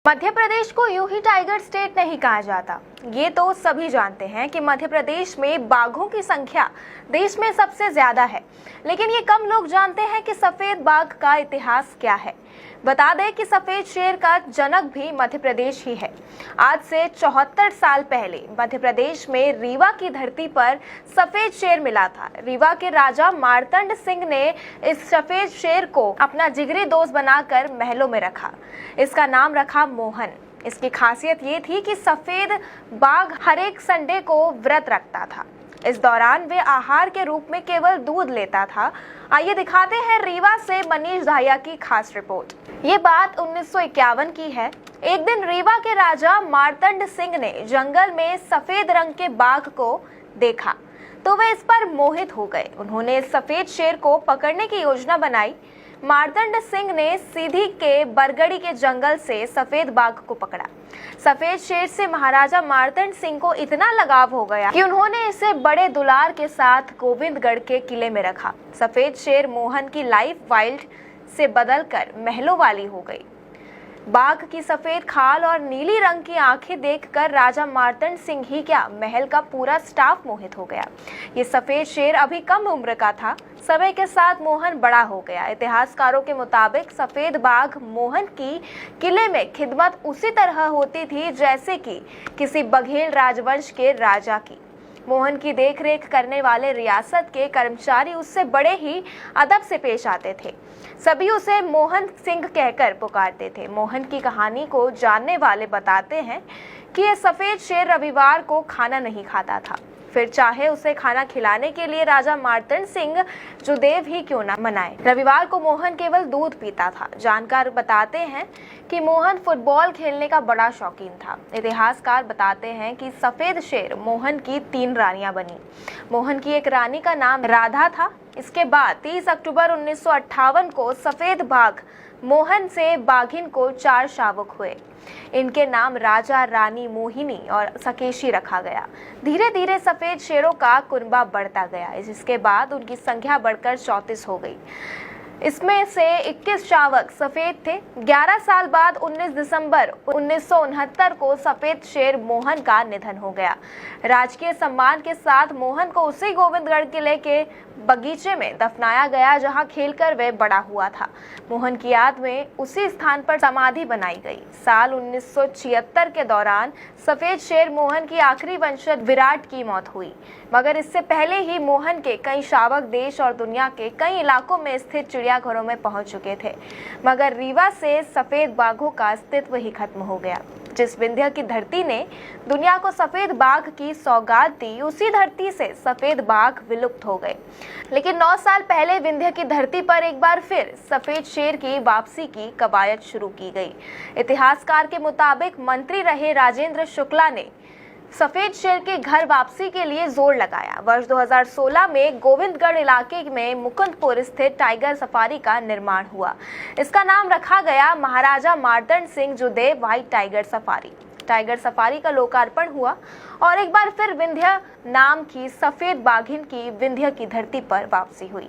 मध्य प्रदेश को यूं ही tiger state नहीं कहा जाता। ये तो सभी जानते हैं कि मध्य प्रदेश में बाघों की संख्या देश में सबसे ज्यादा है, लेकिन ये कम लोग जानते हैं कि सफेद बाघ का इतिहास क्या है। बता दें कि सफेद शेर का जनक भी मध्य प्रदेश ही है। आज से 74 साल पहले मध्य प्रदेश में रीवा की धरती पर सफेद शेर मिला था। रीवा के राजा मार्तंड सिंह ने इस सफेद शेर को अपना जिगरी दोस्त बनाकर महलों में रखा। इसका नाम रखा मोहन। इसकी खासियत ये थी कि सफेद बाघ हर एक संडे को व्रत रखता था। इस दौरान वे आहार के रूप में केवल दूध लेता था। आइए दिखाते हैं रीवा से मनीष धाहिया की खास रिपोर्ट। ये बात 1951 की है। एक दिन रीवा के राजा मार्तंड सिंह ने जंगल में सफेद रंग के बाघ को देखा तो वे इस पर मोहित हो गए। उन्होंने सफेद शेर को पकड़ने की योजना बनाई। मार्तंड सिंह ने सीधी के बरगड़ी के जंगल से सफेद बाघ को पकड़ा। सफेद शेर से महाराजा मार्तंड सिंह को इतना लगाव हो गया कि उन्होंने इसे बड़े दुलार के साथ गोविंदगढ़ के किले में रखा। सफेद शेर मोहन की लाइफ वाइल्ड से बदलकर महलों वाली हो गई। बाघ की सफेद खाल और नीली रंग की आंखें देखकर राजा मार्तंड सिंह ही क्या, महल का पूरा स्टाफ मोहित हो गया। ये सफेद शेर अभी कम उम्र का था। समय के साथ मोहन बड़ा हो गया। इतिहासकारों के मुताबिक सफेद बाघ मोहन की किले में खिदमत उसी तरह होती थी जैसे कि किसी बघेल राजवंश के राजा की। मोहन की देखरेख करने वाले रियासत के कर्मचारी उससे बड़े ही अदब से पेश आते थे। सभी उसे मोहन सिंह कहकर पुकारते थे। मोहन की कहानी को जानने वाले बताते हैं कि यह सफेद शेर रविवार को खाना नहीं खाता था, फिर चाहे उसे खाना खिलाने के लिए राजा मार्तंड सिंह जुदेव ही क्यों न मनाए। रविवार को मोहन केवल दूध पीता था। जानकार बताते हैं कि मोहन फुटबॉल खेलने का बड़ा शौकीन था। इतिहासकार बताते हैं कि सफेद शेर मोहन की 3 रानियां बनी। मोहन की एक रानी का नाम राधा था। इसके बाद 30 अक्टूबर 1958 को सफेद बाघ मोहन से बाघिन को 4 शावक हुए। इनके नाम राजा, रानी, मोहिनी और सकेशी रखा गया। धीरे धीरे सफेद शेरों का कुनबा बढ़ता गया, जिसके बाद उनकी संख्या बढ़कर 34 हो गई। इसमें से 21 शावक सफेद थे। 11 साल बाद 19 दिसंबर 1969 को सफेद शेर मोहन का निधन हो गया। राजकीय सम्मान के साथ मोहन को उसी गोविंदगढ़ किले के बगीचे में दफनाया गया जहां खेलकर वह बड़ा हुआ था। मोहन की याद में उसी स्थान पर समाधि बनाई गई। साल 1976 के दौरान सफेद शेर मोहन की आखिरी वंशज विराट की मौत हुई, मगर इससे पहले ही मोहन के कई शावक देश और दुनिया के कई इलाकों में स्थित चिड़ियाघरों में पहुंच चुके थे। मगर रीवा से सफेद बाघों का अस्तित्व ही खत्म हो गया। जिस विंध्य की धरती ने दुनिया को सफेद बाघ की सौगात दी, उसी धरती से सफेद बाघ विलुप्त हो गए। लेकिन 9 साल पहले विंध्य की धरती पर एक बार फिर सफेद शेर की वापसी की कवायद शुरू की गई। इतिहासकार के मुताबिक मंत्री रहे राजेंद्र शुक्ला ने सफेद शेर के घर वापसी के लिए जोर लगाया। वर्ष 2016 में गोविंदगढ़ इलाके में मुकुंदपुर स्थित टाइगर सफारी का निर्माण हुआ। इसका नाम रखा गया Maharaja Martand Singh Judeo white tiger safari. Tiger safari का लोकार्पण हुआ और एक बार फिर विंध्य नाम की सफेद बाघिन की विंध्य की धरती पर वापसी हुई।